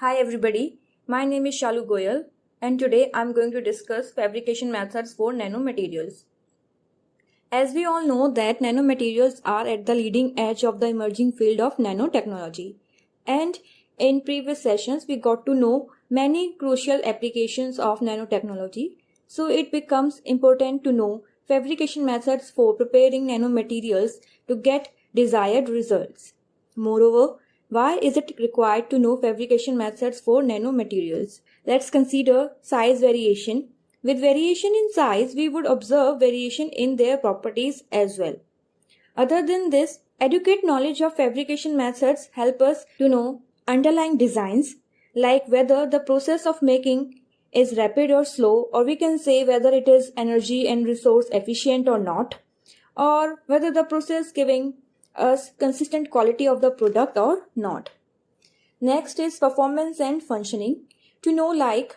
Hi everybody, my name is Shalu Goyal and today I'm going to discuss fabrication methods for nanomaterials. As we all know that nanomaterials are at the leading edge of the emerging field of nanotechnology, and in previous sessions we got to know many crucial applications of nanotechnology, so it becomes important to know fabrication methods for preparing nanomaterials to get desired results. Moreover, why is it required to know fabrication methods for nanomaterials? Let's consider size variation. With variation in size, we would observe variation in their properties as well. Other than this, adequate knowledge of fabrication methods help us to know underlying designs, like whether the process of making is rapid or slow, or we can say whether it is energy and resource efficient or not, or whether the process giving us consistent quality of the product or not. Next is performance and functioning. To know like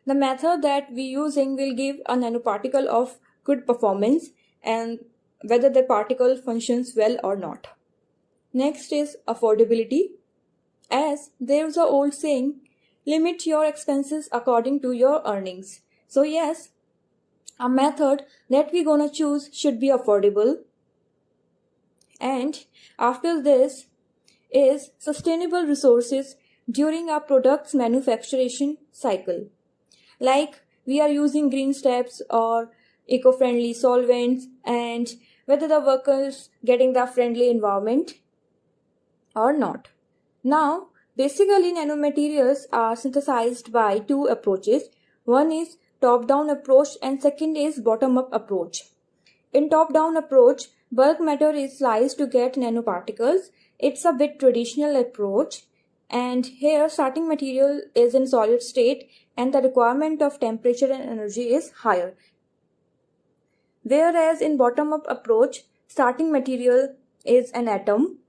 the method that we using will give a nanoparticle of good performance and whether the particle functions well or not. Next is affordability. As there's a old saying, limit your expenses according to your earnings. So yes, a method that we're gonna choose should be affordable. And after this is sustainable resources during our product's manufacturing cycle. Like we are using green steps or eco-friendly solvents, and whether the workers getting the friendly environment or not. Now, basically nanomaterials are synthesized by two approaches. One is top-down approach and second is bottom-up approach. In top-down approach, bulk matter is sliced to get nanoparticles. It's a bit traditional approach, and here starting material is in solid state and the requirement of temperature and energy is higher. Whereas in bottom-up approach, starting material is an atom.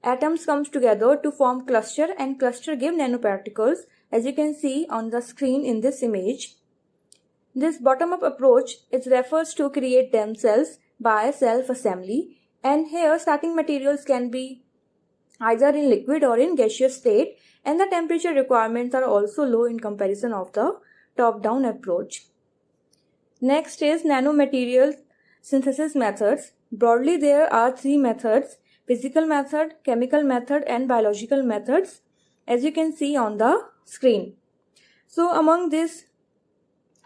Atoms comes together to form cluster and cluster give nanoparticles, as you can see on the screen in this image. This bottom-up approach refers to create themselves by self-assembly, and here starting materials can be either in liquid or in gaseous state, and the temperature requirements are also low in comparison of the top-down approach. Next is nanomaterial synthesis methods. Broadly, there are three methods: physical method, chemical method, and biological methods, as you can see on the screen. So among these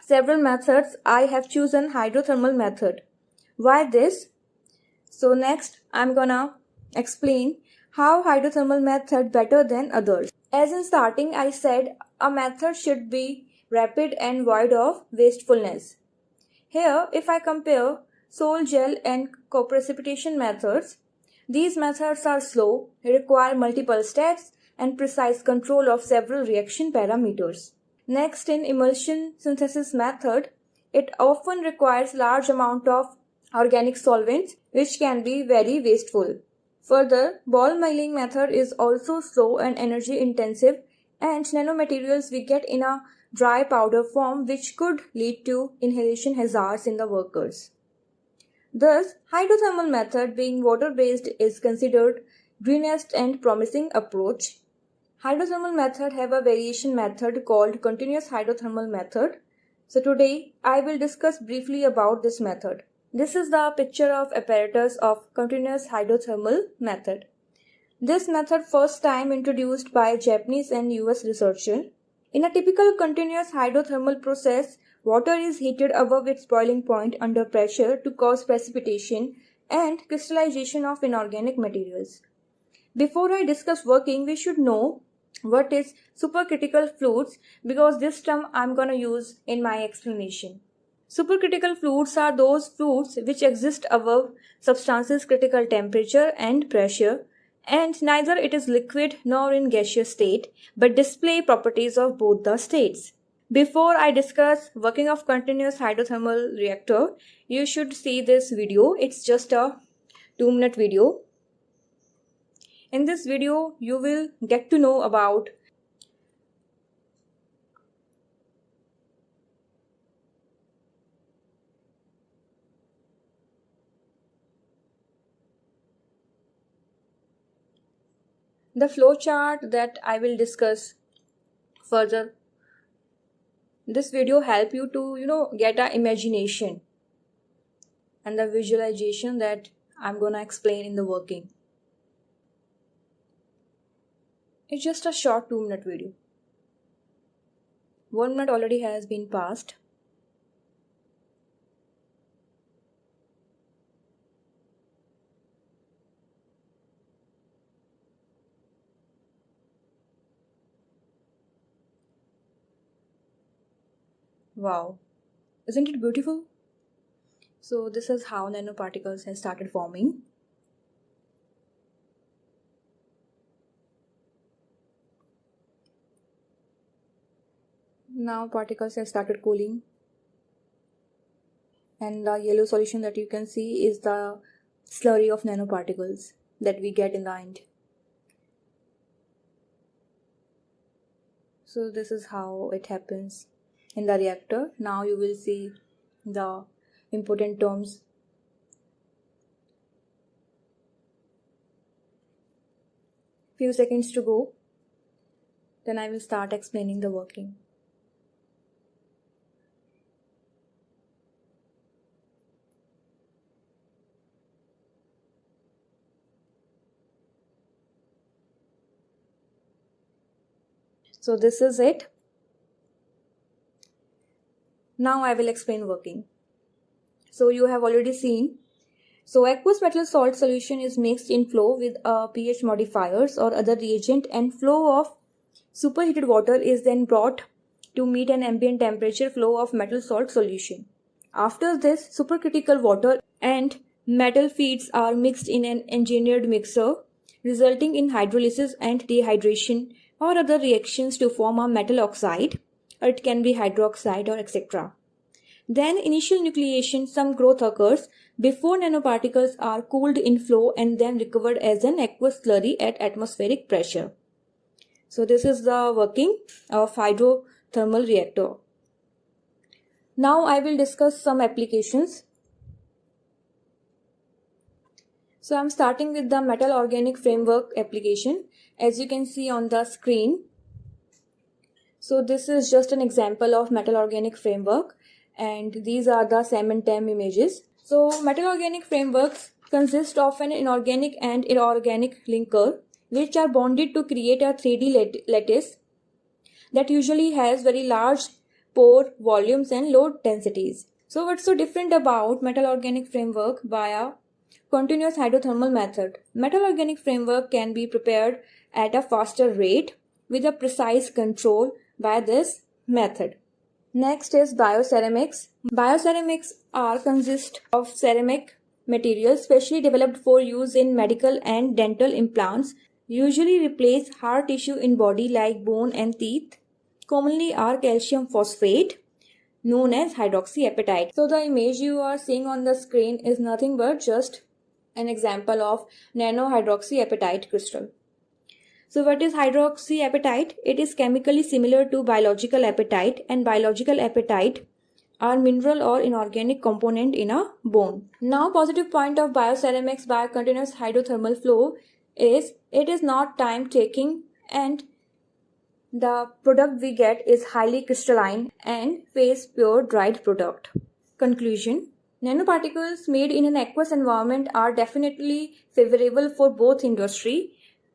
several methods, I have chosen hydrothermal method. Why this? So next, I'm gonna explain how hydrothermal method better than others. As in starting, I said a method should be rapid and void of wastefulness. Here, if I compare sol gel and co-precipitation methods, these methods are slow, require multiple steps, and precise control of several reaction parameters. Next, in emulsion synthesis method, it often requires large amount of organic solvents, which can be very wasteful. Further, ball milling method is also slow and energy intensive, and nanomaterials we get in a dry powder form, which could lead to inhalation hazards in the workers. Thus, hydrothermal method, being water-based, is considered greenest and promising approach. Hydrothermal method have a variation method called continuous hydrothermal method. So today I will discuss briefly about this method. This is the picture of apparatus of continuous hydrothermal method. This method first time introduced by Japanese and US researcher. In a typical continuous hydrothermal process, water is heated above its boiling point under pressure to cause precipitation and crystallization of inorganic materials. Before I discuss working, we should know what is supercritical fluids, because this term I'm going to use in my explanation. Supercritical fluids are those fluids which exist above substance's critical temperature and pressure, and neither it is liquid nor in gaseous state, but display properties of both the states. Before I discuss working of continuous hydrothermal reactor, you should see this video. It's just a 2-minute video. In this video, you will get to know about The flowchart that I will discuss further. This video help you to get an imagination and the visualization that I'm gonna explain in the working. It's just a short 2-minute video. 1 minute already has been passed. Wow, isn't it beautiful? So this is how nanoparticles have started forming. Now particles have started cooling, and the yellow solution that you can see is the slurry of nanoparticles that we get in the end. So this is how it happens in the reactor. Now you will see the important terms. Few seconds to go, then I will start explaining the working. So this is it. Now I will explain working. So you have already seen. So aqueous metal salt solution is mixed in flow with pH modifiers or other reagent, and flow of superheated water is then brought to meet an ambient temperature flow of metal salt solution. After this, supercritical water and metal feeds are mixed in an engineered mixer, resulting in hydrolysis and dehydration or other reactions to form a metal oxide, or it can be hydroxide or etc. Then initial nucleation, some growth occurs before nanoparticles are cooled in flow and then recovered as an aqueous slurry at atmospheric pressure. So this is the working of hydrothermal reactor. Now I will discuss some applications. So I'm starting with the metal organic framework application, as you can see on the screen. So this is just an example of metal organic framework, and these are the SEM and TEM images. So metal organic frameworks consist of an inorganic and inorganic linker, which are bonded to create a 3D lattice that usually has very large pore volumes and low densities. So what's so different about metal organic framework by a continuous hydrothermal method? Metal organic framework can be prepared at a faster rate with a precise control by this method. Next is bioceramics. Bioceramics consist of ceramic materials specially developed for use in medical and dental implants, usually replace hard tissue in body like bone and teeth. Commonly are calcium phosphate, known as hydroxyapatite. So the image you are seeing on the screen is nothing but just an example of nanohydroxyapatite crystal. So what is hydroxyapatite? It is chemically similar to biological apatite, and biological apatite are mineral or inorganic component in a bone. Now positive point of bioceramics by continuous hydrothermal flow is it is not time taking, and the product we get is highly crystalline and phase pure dried product. Conclusion: nanoparticles made in an aqueous environment are definitely favorable for both industry,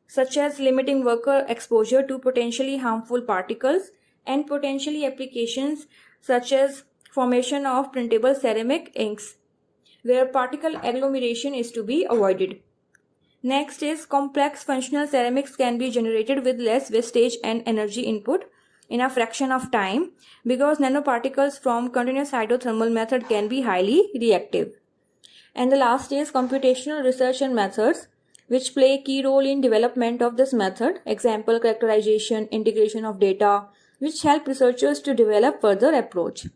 such as limiting worker exposure to potentially harmful particles, and potentially applications such as formation of printable ceramic inks, where particle agglomeration is to be avoided. Next is complex functional ceramics can be generated with less wastage and energy input in a fraction of time, because nanoparticles from continuous hydrothermal method can be highly reactive. And the last is computational research and methods, which play a key role in development of this method. Example, characterization, integration of data, which help researchers to develop further approach.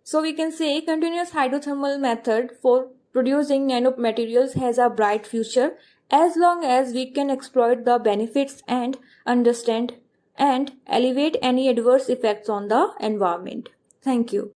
So we can say continuous hydrothermal method for producing nanomaterials has a bright future, as long as we can exploit the benefits and understand and alleviate any adverse effects on the environment. Thank you.